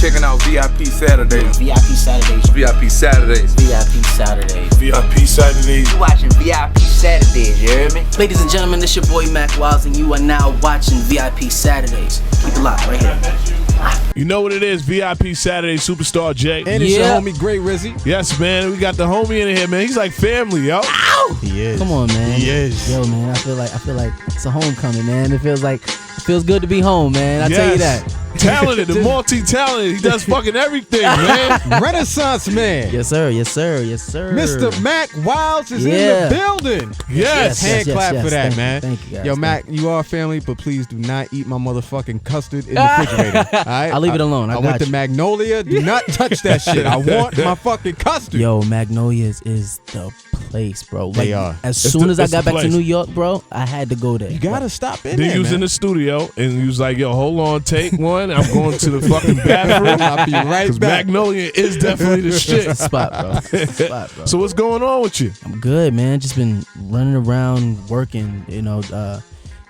checking out VIP Saturdays. VIP Saturdays. VIP Saturdays. VIP Saturdays. VIP Saturdays. You watching VIP Saturdays, you hear me? Ladies and gentlemen, this your boy Mack Wiles, and you are now watching VIP Saturdays. Keep it locked right here. You know what it is, VIP Saturday Superstar J. And it's your homie Great Rizzy. Yes, man. We got the homie in here, man. He's like family, yo. Ow! He is. Come on, man. He is. Yo, man, I feel like it's a homecoming, man. It feels good to be home, man. I tell you that. Talented, the multi-talented. He does fucking everything, man. Renaissance man. Yes, sir. Yes, sir. Yes, sir. Mr. Mack Wiles is in the building. Yes. Hand clap for that, man. Thank you, guys. Yo, Mack, you are family, but please do not eat my motherfucking custard in the refrigerator. All right? I'll leave it alone. I went to Magnolia. Do not touch that shit. I want my fucking custard. Yo, Magnolia's is the place, bro. They are. As soon as I got back to New York, bro, I had to go there. You gotta stop in then there, you was in the studio, and you was like, yo, hold on, take one. I'm going to the fucking bathroom. I'll be right back. Magnolia is definitely the shit. It's a spot, bro. It's a spot, bro. So what's going on with you? I'm good, man. Just been running around working. You know,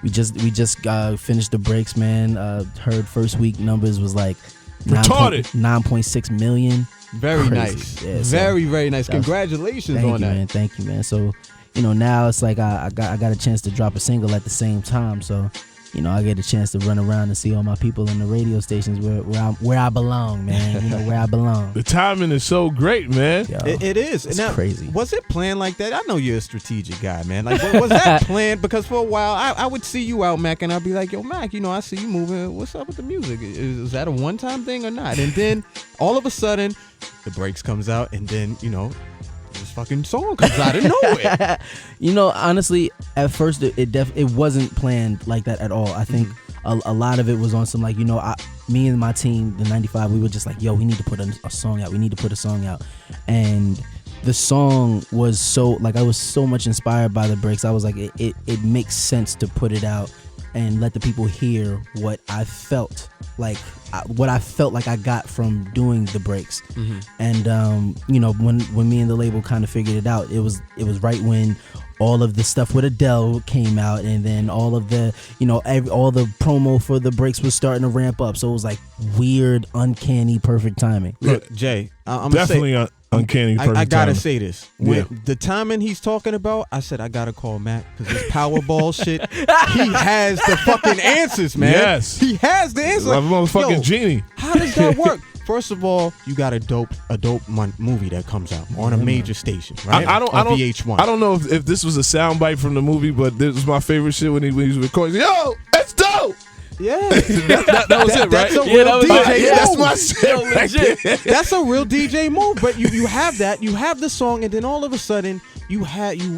we just finished the breaks, man. Heard first week numbers was like retarded. 9.6 million. Very Crazy. nice. Yeah, very, very nice. Congratulations on that. Man. Thank you, man. So, you know, now it's like I got a chance to drop a single at the same time. So, you know, I get a chance to run around and see all my people in the radio stations where I belong, man. You know, where I belong. The timing is so great, man. Yo, it is. It's now, crazy. Was it planned like that? I know you're a strategic guy, man. Like, was that planned? Because for a while, I would see you out, Mack, and I'd be like, yo, Mack, you know, I see you moving. What's up with the music? Is that a one-time thing or not? And then all of a sudden, the breaks comes out, and then, you know, this fucking song comes out of nowhere. You know, honestly, at first it wasn't planned like that at all. I think a lot of it was on some, like, you know, me and my team, the 95, we were just like, yo, we need to put a song out. We need to put a song out. And the song was so, like, I was so much inspired by the breaks. I was like, it makes sense to put it out and let the people hear what I felt like I got from doing the breaks. And you know, when me and the label kind of figured it out, it was right when all of the stuff with Adele came out, and then all of the, you know, all the promo for the breaks was starting to ramp up. So it was like weird, uncanny, perfect timing. Look, Jay, I'm definitely uncanny, perfect I gotta timing. say this. When the timing he's talking about, I said I gotta call Mack, because this Powerball shit, he has the fucking answers, man. Yes. He has the answers. I'm a motherfucking genie. How does that work? First of all, you got a dope movie that comes out on a major station, right? I don't VH1. I don't know if this was a soundbite from the movie, but this was my favorite shit when he was recording. Yo, that's dope. Yeah, that was it, right? That's a real DJ move. That's my shit. Right. That's a real DJ move. But you have that. You have the song, and then all of a sudden you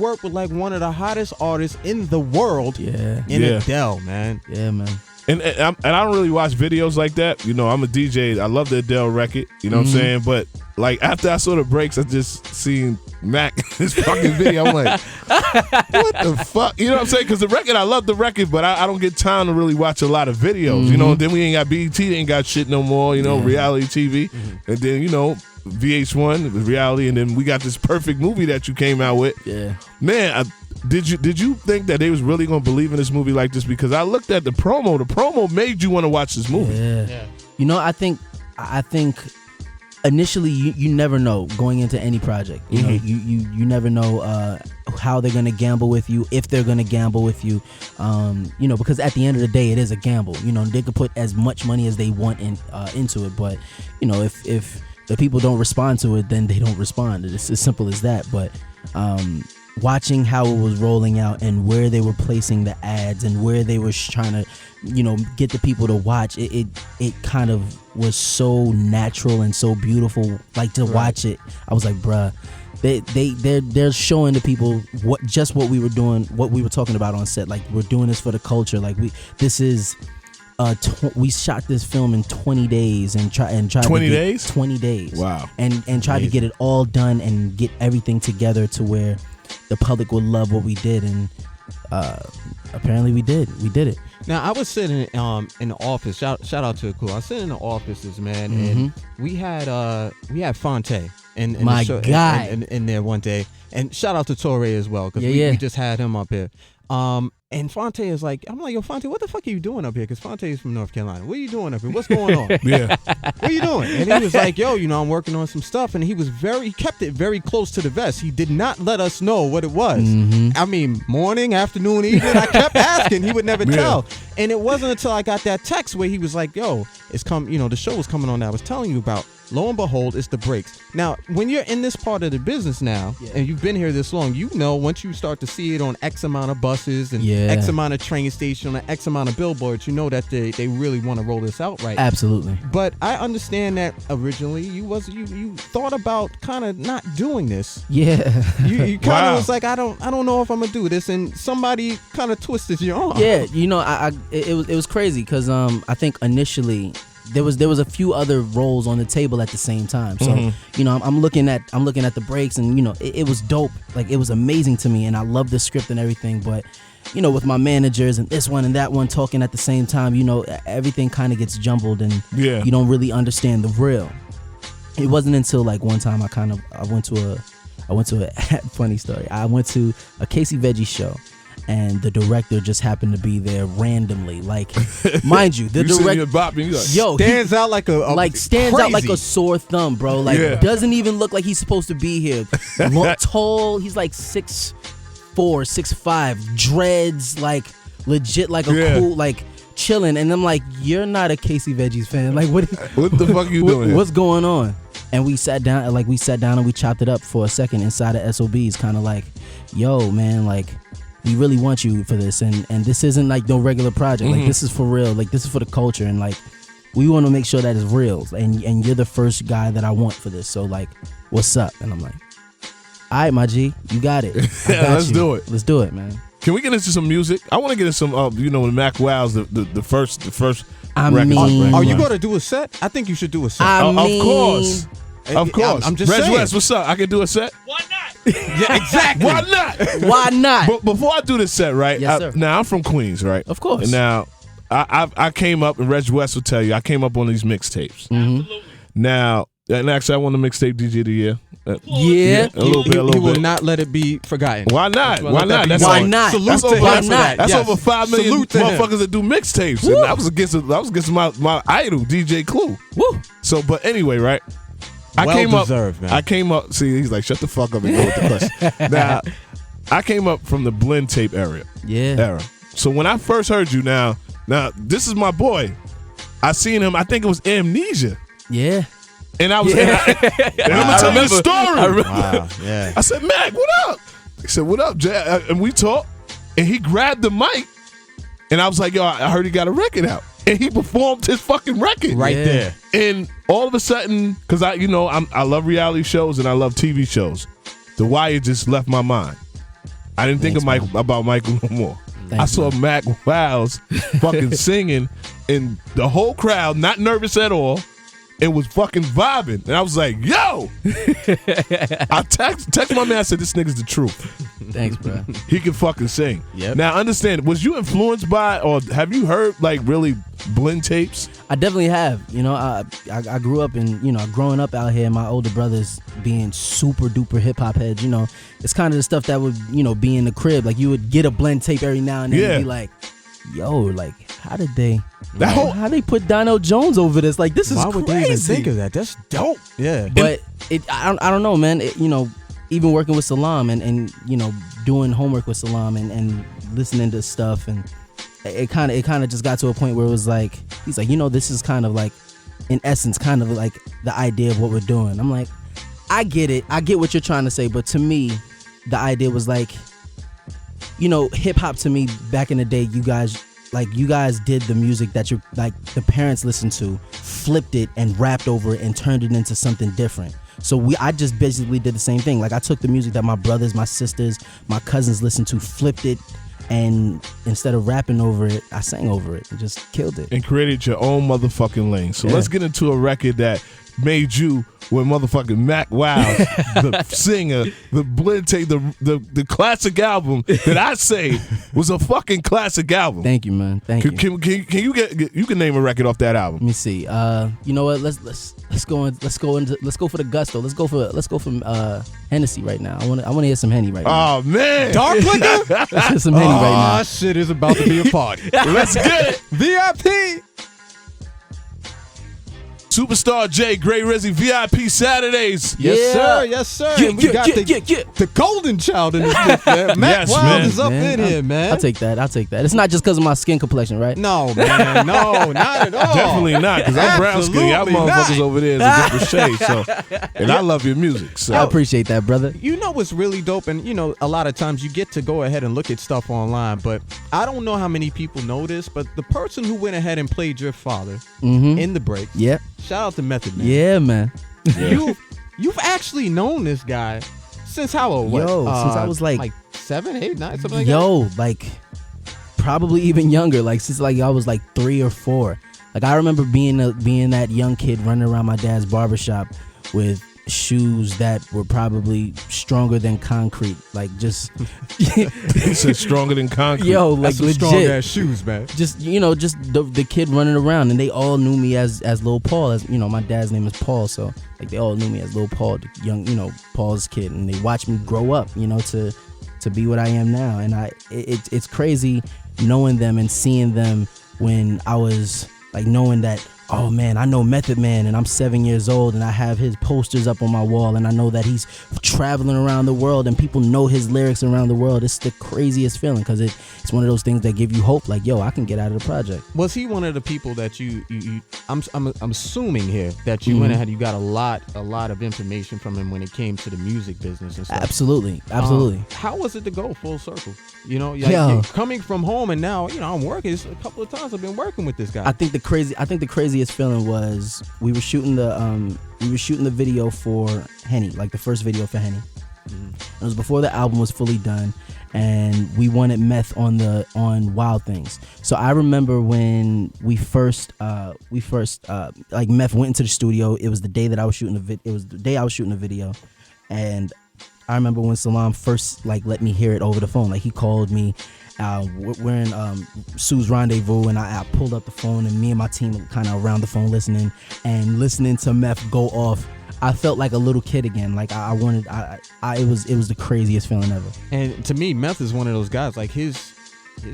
work with like one of the hottest artists in the world. Yeah. Adele, man. Yeah, man. And I don't really watch videos like that. You know, I'm a DJ. I love the Adele record. You know what I'm saying? But like after I saw the breaks, I just seen Mack this fucking video. I'm like, what the fuck? You know what I'm saying? Because the record, I love the record, but I don't get time to really watch a lot of videos. You know, and then we ain't got BET, ain't got shit no more. You know, reality TV, and then you know VH1 with reality, and then we got this perfect movie that you came out with. Yeah, man. Did you think that they was really gonna believe in this movie like this? Because I looked at the promo. The promo made you want to watch this movie. Yeah. You know, I think initially you never know going into any project. You know, you never know how they're gonna gamble with you, if they're gonna gamble with you. You know, because at the end of the day, it is a gamble. You know, they could put as much money as they want into it, but you know, if the people don't respond to it, then they don't respond. It's as simple as that. But watching how it was rolling out and where they were placing the ads and where they were trying to, you know, get the people to watch, it kind of was so natural and so beautiful. Like to watch it, I was like, bruh, they're showing the people what we were doing, what we were talking about on set. Like, we're doing this for the culture. Like we shot this film in 20 days and try 20 days. 20 days. Wow. And try to get it all done and get everything together to where the public would love what we did, and apparently we did it. Now, I was sitting in the office. Shout out to the crew. I was sitting in the offices, man, and we had Fonte and my the show, guy in there one day, and shout out to Torre as well, because we just had him up here. And Fonte is like, I'm like, yo, Fonte, what the fuck are you doing up here? Because Fonte is from North Carolina. What are you doing up here? What's going on? Yeah. What are you doing? And he was like, yo, I'm working on some stuff. And he kept it very close to the vest. He did not let us know what it was. I mean, morning, afternoon, evening, I kept asking. He would never tell. And it wasn't until I got that text where he was like, yo, the show was coming on that I was telling you about. Lo and behold, it's the breaks. Now, when you're in this part of the business now, and you've been here this long, once you start to see it on X amount of buses and X amount of train stations and X amount of billboards, you know that they really want to roll this out right. Absolutely. But I understand that originally you thought about kind of not doing this. Yeah. You kind of was like, I don't know if I'm gonna do this, and somebody kind of twisted your arm. Yeah, it was crazy because I think initially there was a few other roles on the table at the same time. So I'm looking at the breaks, and it was dope. Like, it was amazing to me, and I love the script and everything. But with my managers and this one and that one talking at the same time, everything kind of gets jumbled, and you don't really understand the real. It wasn't until like one time I went to a funny story. I went to a Casey Veggie show. And the director just happened to be there randomly. Like, mind you, the director, stands out like out like a sore thumb, bro. Like, doesn't even look like he's supposed to be here. Tall, he's like 6'4", 6'5", dreads, like legit, like a cool, like chilling. And I'm like, you're not a Casey Veggies fan. Like, what the fuck you doing? What's going on? And we sat down and we chopped it up for a second inside of SOBs, kind of like, yo, man, like, we really want you for this, and this isn't like no regular project. Like, this is for real. Like, this is for the culture, and like, we want to make sure that it's real. And you're the first guy that I want for this. So like, what's up? And I'm like, all right, my G, you got it. Let's do it. Let's do it, man. Can we get into some music? I want to get into some, when Mack Wow's the first. I record. mean, are you going to do a set? I think you should do a set. Of course. Of course. I'm just Reg saying. West, what's up? I can do a set? Why not? Yeah, exactly. Why not? Why not? But before I do this set, right? Yes, sir. Now, I'm from Queens, right? Of course. And now, I came up, and Reg West will tell you, I came up on these mixtapes. Absolutely. Now, and actually, I won the mixtape DJ of the year. Yeah. A little bit. You will not let it be forgotten. Why not? Why Why not? not? Why not? Salute That's to over, him why for not? that. That's Yes. over 5 million Salute to him. motherfuckers that do mixtapes. And I was against my idol, DJ Clue. Woo. So, but anyway, right? Well-deserved, man. I came up. See, he's like, shut the fuck up and go with the question. Now, I came up from the blend tape era. So when I first heard you, now this is my boy. I seen him. I think it was Amnesia. Yeah. And I was. And I'm gonna tell you the story. Wow. Yeah. I said, Mack, what up? He said, what up, Jay? And we talked. And he grabbed the mic. And I was like, yo, I heard he got a record out. And he performed his fucking record Right there. And all of a sudden, because I love reality shows and I love TV shows, The Wire just left my mind. I didn't think about Michael no more. I saw Mack Wow's fucking singing, and the whole crowd not nervous at all, and was fucking vibing. And I was like, yo! I text my man, I said, this nigga's the truth. Thanks, bro. He can fucking sing. Yep. Now, understand, was you influenced by, or have you heard, like, really blend tapes? I definitely have. I grew up growing up out here, my older brothers being super duper hip hop heads, it's kind of the stuff that would, be in the crib. Like, you would get a blend tape every now and then and be like, yo, like, how did they put Donnell Jones over this? Like, this is crazy. Why would they even think of that? That's dope. Yeah. But I don't know, man. Even working with Salam and doing homework with Salam and listening to stuff, and it kind of just got to a point where it was like, he's like, this is kind of like, in essence, kind of like the idea of what we're doing. I'm like, I get it. I get what you're trying to say, but to me, the idea was like, hip hop to me back in the day, you guys did the music that you like the parents listened to, flipped it and rapped over it and turned it into something different. So I just basically did the same thing. Like, I took the music that my brothers, my sisters, my cousins listened to, flipped it, and instead of rapping over it, I sang over it and just killed it. And created your own motherfucking lane. So let's get into a record that made you when motherfucking Mack Wiles, the singer, the blend tape, the classic album that I say was a fucking classic album. Thank you, man. Thank you. Can you you can name a record off that album? Let me see. You know what? Let's go for the gusto. Let's go for Hennessy right now. I want to hear some Henny right now. Oh man, Dark liquor. Let's hear some Henny right now. Oh, shit is about to be a party. Let's get it. VIP. Superstar J, Gray Rizzy, VIP Saturdays. Yes, Yeah. sir. Yes, sir. Yeah, And we got the golden child in this bitch, man. Mack Yes, Wiles man. is up in here, man. I'll take that. It's not just because of my skin complexion, right? No, man. No, not at all. Definitely not, because I'm brown skin. Y'all Absolutely motherfuckers not. over there is a different shade. So, and I love your music. So I appreciate that, brother. You know what's really dope, and you know a lot of times you get to go ahead and look at stuff online, but I don't know how many people know this, but the person who went ahead and played your father in the break, Yeah. shout out to Method Man. Yeah, man. You've actually known this guy since how old? What? Yo, since I was like 7, 8, 9, something like Yo, like probably even younger. Like since like I was like 3 or 4. Like I remember being that young kid running around my dad's barbershop with shoes that were probably stronger than concrete. Like just he said stronger than concrete. yo, like That's some strong legit. ass shoes, man. Just just the kid running around, and they all knew me as Lil Paul. As my dad's name is Paul, so like they all knew me as Lil Paul, the young Paul's kid, and they watched me grow up, to be what I am now. And it's crazy knowing them and seeing them when I was like knowing that. Oh man, I know Method Man, and I'm 7 years old, and I have his posters up on my wall, and I know that he's traveling around the world, and people know his lyrics around the world. It's the craziest feeling because it's one of those things that give you hope. Like, yo, I can get out of the project. Was he one of the people that you I'm assuming here that you went ahead, you got a lot of information from him when it came to the music business and stuff? Absolutely. How was it to go full circle? Yo. Coming from home and now I'm working. It's a couple of times I've been working with this guy. I think the craziest feeling was we were shooting the video for Henny, like the first video for Henny. It was before the album was fully done, and we wanted Meth on Wild Things. So I remember when we first like Meth went into the studio. It was the day that I was shooting the video, and I remember when Salam first like let me hear it over the phone. Like he called me. We're in Sue's Rendezvous, and I pulled up the phone, and me and my team were kind of around the phone listening to Meth go off. I felt like a little kid again. Like it was the craziest feeling ever. And to me, Meth is one of those guys. Like his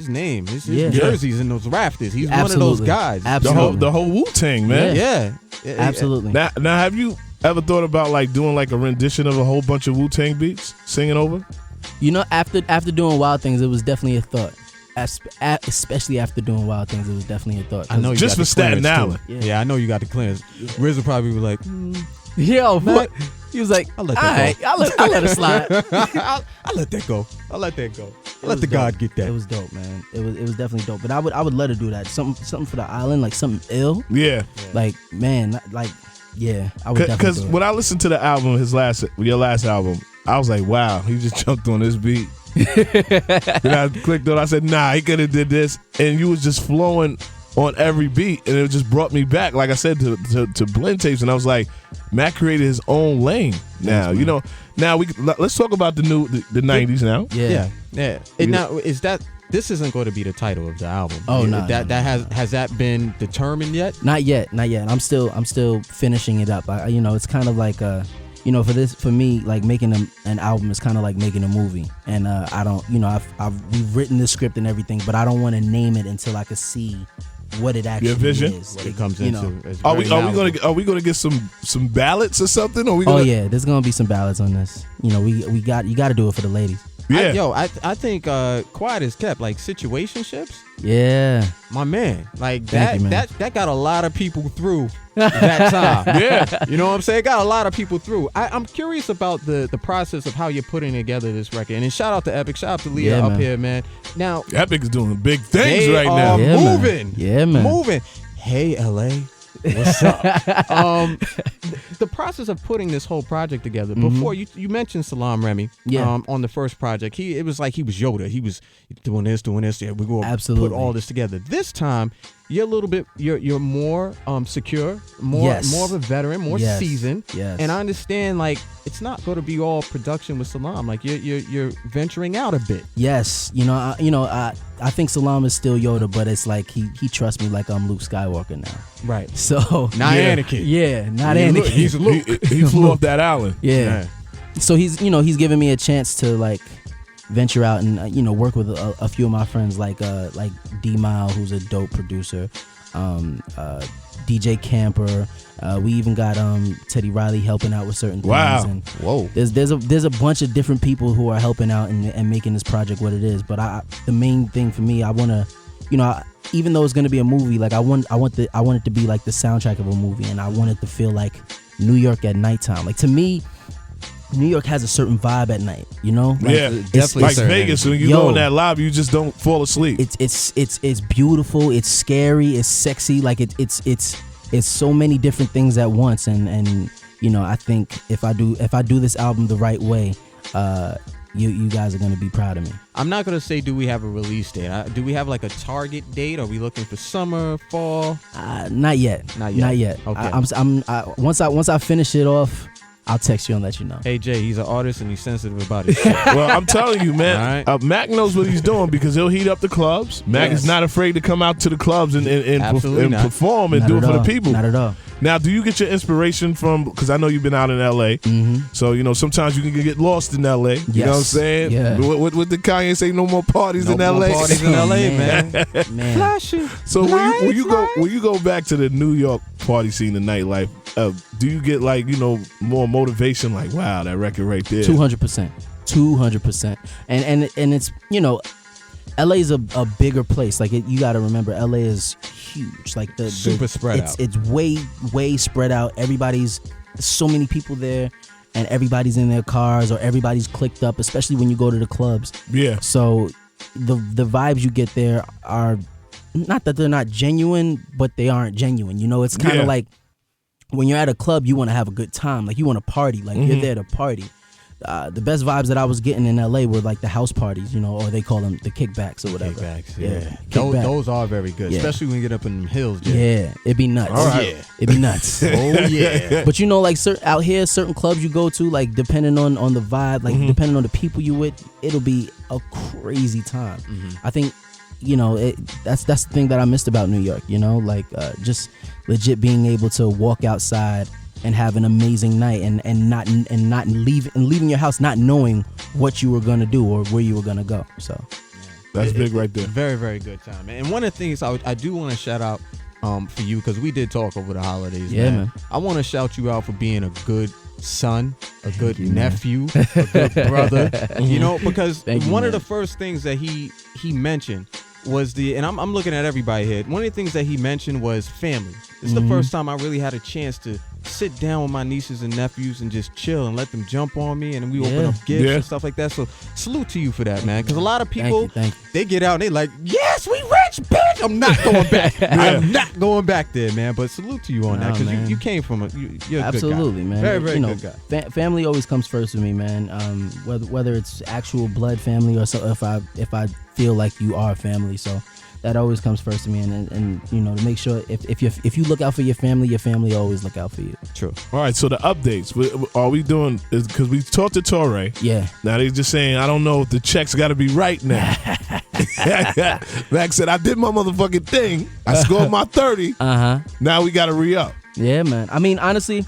name, his jerseys in those rafters. He's one of those guys. Absolutely. The whole Wu-Tang, man. Yeah. Absolutely. Now have you ever thought about like doing like a rendition of a whole bunch of Wu-Tang beats, singing over? After doing Wild Things, it was definitely a thought. Especially after doing Wild Things, it was definitely a thought. I know you just got for Staten Island. Yeah, I know you got the clearance. Riz will probably be like, Yo, Mack, he was like, I'll let that go. I'll let it slide. I'll let that go. I'll let the God get that. It was dope, man. It was definitely dope. But I would let her do that. Something for the island, like something ill. Yeah. Like, man, like, yeah, I would definitely Because do it. when I listened to the album, your last album, I was like, wow, he just jumped on this beat. Then I clicked on it, I said, nah, he could have did this. And you was just flowing on every beat, and it just brought me back, like I said, to blend tapes. And I was like, Mack created his own lane now. Now let's talk about the 90s now. Yeah. Now this isn't going to be the title of the album. Oh, no. Has that been determined yet? Not yet. I'm still finishing it up. It's kind of like for me, like making an album is kind of like making a movie. And I don't, we've written the script and everything, but I don't want to name it until I can see what it actually Your vision? is. What it comes into. Are we gonna get some ballots or something? Yeah, there's gonna be some ballads on this. You got to do it for the ladies. Yeah. I think quiet is kept, like situationships. Yeah, My man, like Thank you, man. that got a lot of people through that time. Yeah. You know what I'm saying? It got a lot of people through. I'm curious about the process of how you're putting together this record. And then shout out to Epic, shout out to Leah Yeah, up man. here, man. Now Epic is doing big things they right are now. Yeah, man. moving. Yeah, man. Moving. Hey, LA. What's up? The process of putting this whole project together. Before you mentioned Salam Remy, Yeah. on the first project, it was like he was Yoda. He was doing this. Yeah, we're going to Absolutely. put all this together. This time, you're a little bit you're more secure, more of a veteran, more seasoned. Yes. And I understand, like, it's not going to be all production with Salam. Like, you're venturing out a bit. Yes, I think Salam is still Yoda, but it's like he trusts me like I'm Luke Skywalker now. Right. So not Anakin. Yeah, not Anakin. He's Luke. He flew off that island. Yeah. So he's giving me a chance to like venture out and work with a few of my friends like D Mile, who's a dope producer, DJ Camper. We even got Teddy Riley helping out with certain things. Wow. And Whoa. There's a bunch of different people who are helping out and making this project what it is. But the main thing for me, I want to, even though it's going to be a movie, like I want it to be like the soundtrack of a movie, and I want it to feel like New York at nighttime. Like, to me, New York has a certain vibe at night, Like, it's like Vegas. When you go in that lobby, you just don't fall asleep. It's beautiful. It's scary. It's sexy. Like it's so many different things at once. And I think if I do this album the right way, you guys are gonna be proud of me. I'm not gonna say do we have a release date. Do we have like a target date? Are we looking for summer, fall? Not yet. Okay. Once I finish it off, I'll text you and let you know. Hey Jay, he's an artist and he's sensitive about his shit. Well, I'm telling you, man. All right. Mack knows what he's doing because he'll heat up the clubs. Mack is not afraid to come out to the clubs and perform and Not do it at for all. the people. Not at all. Now, do you get your inspiration from? Because I know you've been out in L.A. Mm-hmm. So sometimes you can get lost in L.A. You know what I'm saying? Yeah. What did Kanye say? No more parties in L.A. No parties in L.A., man. Man. Flashing. So when you go back to the New York party scene, the nightlife, do you get like more motivation? Like, wow, that record right there. 200%. And it's LA is a bigger place. Like, you got to remember, LA is huge. Like super spread out. It's way spread out. There's so many people there, and everybody's in their cars or everybody's clicked up, especially when you go to the clubs. Yeah. So the vibes you get there are not that they're not genuine, but they aren't genuine. It's kind of like when you're at a club, you want to have a good time. Like, you want to party. Like, you're there to party. The best vibes that I was getting in LA were like the house parties, or they call them the kickbacks or whatever. Kickbacks, Kickback. Those are very good, especially when you get up in them hills. Yeah, it'd be nuts. All right. It'd be nuts. Oh yeah. But like out here, certain clubs you go to, like depending on the vibe, like depending on the people you with, it'll be a crazy time. I think that's the thing that I missed about New York. Like just legit being able to walk outside and have an amazing night and not leaving your house not knowing what you were gonna do or where you were gonna go. So that's big right there. Very, very good time. And one of the things I do want to shout out for you, because we did talk over the holidays. Yeah, man. I want to shout you out for being a good son, a good nephew, a good brother. Because one of the first things that he mentioned was and I'm looking at everybody here. One of the things that he mentioned was family. This is the first time I really had a chance to sit down with my nieces and nephews and just chill and let them jump on me, and we open up gifts and stuff like that. So salute to you for that, man. Because a lot of people, Thank you. they get out and they like, yes, we rich, bitch. I'm not going back. I'm not going back there, man. But salute to you on that, because you came from you're a absolutely, good guy. man. Very, very good guy. Family always comes first with me, man. Whether it's actual blood family or so, if I feel like you are family, so that always comes first to me, and to make sure if you look out for your family always look out for you. True. All right, so the updates, are we doing is because we talked to Torre. Yeah. Now they're just saying, I don't know if the checks got to be right now. Mack said, I did my motherfucking thing. I scored my 30. Now we got to re-up. Yeah, man. I mean, honestly,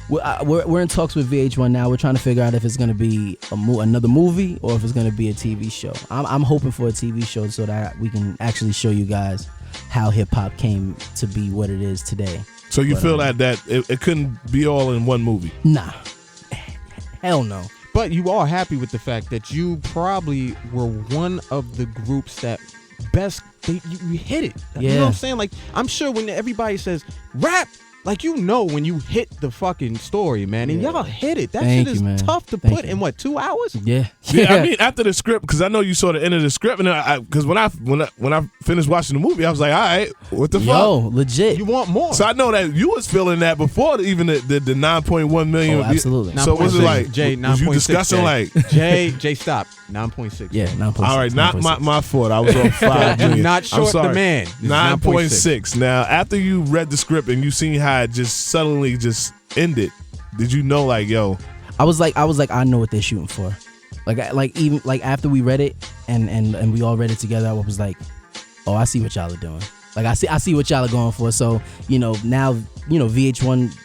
we're in talks with VH1 now. We're trying to figure out if it's gonna be another movie or if it's gonna be a TV show. I'm hoping for a TV show so that we can actually show you guys how hip hop came to be what it is today. So you feel that it couldn't be all in one movie? Nah, hell no. But you are happy with the fact that you probably were one of the groups that best you hit it. You know what I'm saying? Like, I'm sure when everybody says rap, like when you hit the fucking story, man, and y'all hit it. That Thank shit is you, man. tough to Thank put you. in what 2 hours? Yeah. Yeah, I mean, after the script, because I know you saw the end of the script, and because when I finished watching the movie, I was like, all right, what the Yo, fuck? legit. You want more? So I know that you was feeling that before even the 9.1 million. Oh, absolutely. So was it 9.6, like, Jay, was you 9.6, discussing Jay. like, Jay, stop. 9.6. Yeah, 9.6. all right, not 9.6. my fault. I was on 5 Do million. not I'm short the sorry. man. It's 9.6. Now, after you read the script and you seen how it just suddenly just ended, did you know like, yo? I was like, I know what they're shooting for. Even after we read it and we all read it together, I was like, oh, I see what y'all are doing. Like I see what y'all are going for. So now VH1,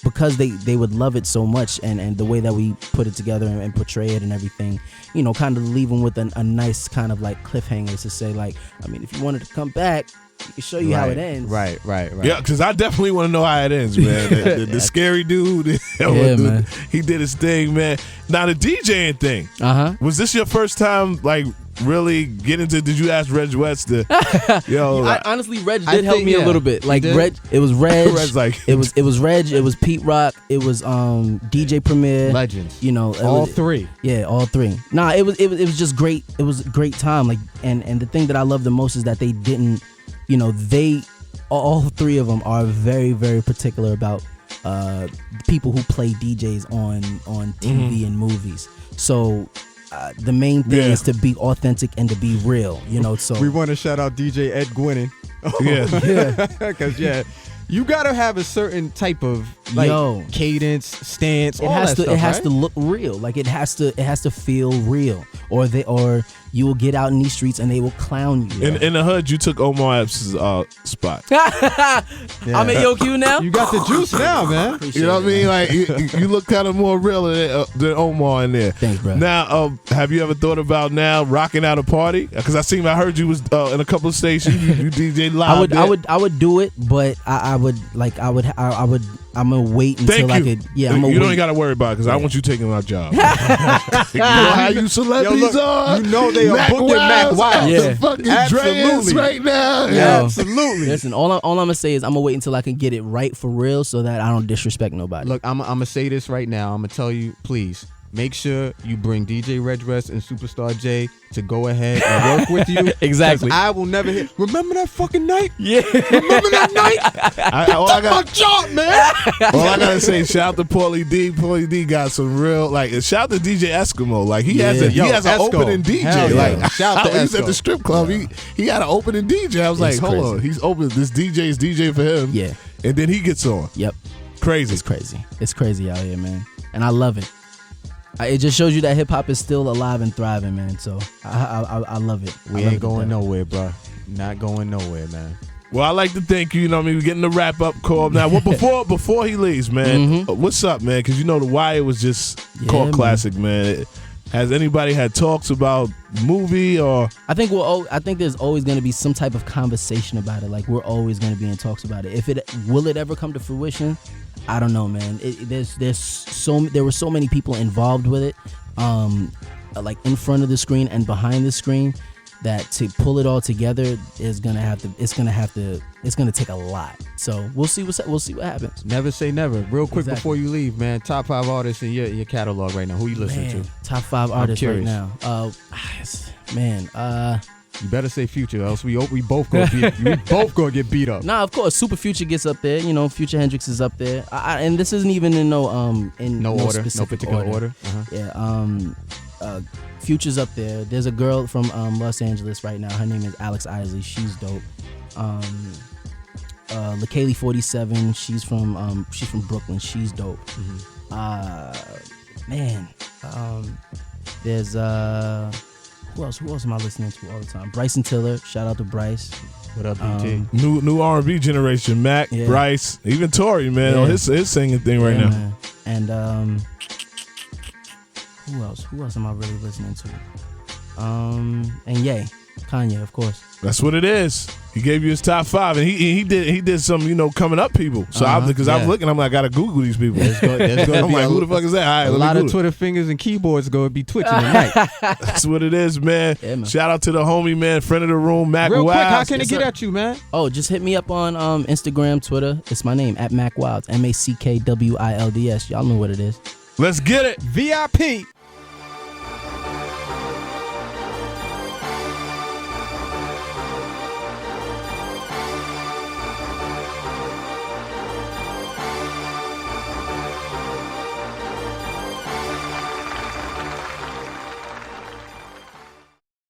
because they would love it so much, and the way that we put it together and portray it and everything, kind of leave them with a nice kind of like cliffhanger to say like, I mean, if you wanted to come back, we can show you how it ends. Right. Yeah, because I definitely want to know how it ends, man. The scary dude, man. He did his thing, man. Now the DJing thing. Was this your first time like really get into? Did you ask Reg West to? Honestly, Reg did help me a little bit. Like did? Reg, it was Reg. Reg's like it was Reg. It was Pete Rock. It was DJ Premier. Legends. All three. Yeah, all three. Nah, it was just great. It was a great time. Like, and the thing that I love the most is that they didn't. All three of them are very, very particular about people who play DJs on TV and movies. So the main thing is to be authentic and to be real. So We want to shout out DJ Ed Gwinnen. Yeah. Because you gotta have a certain type of cadence, stance. It has to look real. Like it has to feel real, or you will get out in these streets and they will clown you. In the hood, you took Omar Epps' spot. I'm at YoQ now. You got the juice now, man. You know what I mean? Like you look kind of more real than Omar in there. Thanks, bro. Now, have you ever thought about now rocking out a party? Because I heard you was in a couple of stations. You DJ live. I would do it, but I'm gonna wait until I could. Yeah, I'm gonna you wait. don't got to worry about it because I want you taking my job. You know how you celebrities are. You know they are Mack booking Mack Wild. Yeah. Fucking Absolutely. right now. Yeah. Absolutely. Listen, all I'm gonna say is I'm gonna wait until I can get it right for real, so that I don't disrespect nobody. Look, I'm gonna say this right now. I'm gonna tell you, please. Make sure you bring DJ Reg West and Superstar J to go ahead and work with you. Exactly. I will never hit. Remember that fucking night? Yeah. Remember that night? All I got, my job, man. all I gotta say, shout out to Paulie D. Paulie D got some real shout out to DJ Eskimo. Like he has an Esco. opening DJ. Hell yeah. Like Shout out to he's at Esco. the strip club. He had an opening DJ. I was like, It's hold crazy. on, he's open. This DJ is DJ for him. Yeah. And then he gets on. Yep. Crazy. It's crazy. It's crazy out here, man, and I love it. It just shows you that hip hop is still alive and thriving, man. So I love it. We ain't going nowhere, bro. Not going nowhere, man. Well, I like to thank you. You know what I mean? We're getting the wrap up call now. Well, before he leaves, man, what's up, man? Because The Wire was just called classic, man. Has anybody had talks about movie or? I think there's always going to be some type of conversation about it. Like we're always going to be in talks about it. Will it ever come to fruition? I don't know, man. There were so many people involved with it, like in front of the screen and behind the screen, that to pull it all together is gonna take a lot. So we'll see what happens. Never say never. Real quick Exactly. before you leave, man. Top 5 artists in your catalog right now. Who you listening Man, to? top 5 artists right curious. now. You better say Future, else we both gonna get beat up. Nah, of course, Super Future gets up there. Future Hendrix is up there. And this isn't even in no order, specific no particular order. Yeah. Future's up there. There's a girl from Los Angeles right now. Her name is Alex Isley. She's dope. LaKaylee 47. She's from Brooklyn. She's dope. There's who else am I listening to all the time? Bryson Tiller. Shout out to Bryce. What up, BT? New R&B generation, Mac, Yeah. Bryce, even Tory, man, Yeah. on his singing thing right now. Man. And who else am I really listening to? And Ye. Kanye, of course. That's what it is. He gave you his top 5, and he did some, you know, coming up people. So I'm looking, I'm like, I gotta Google these people. There's gonna I'm be like, who the fuck is that? All right, a let me lot of Google it. Twitter fingers and keyboards going to be twitching tonight. That's what it is, man. Yeah, man. Shout out to the homie, man, friend of the room, Mack Real quick, Wiles. how can they get at you, man? Oh, just hit me up on Instagram, Twitter. It's my name, @MackWilds, MackWilds. Y'all know what it is. Let's get it. VIP.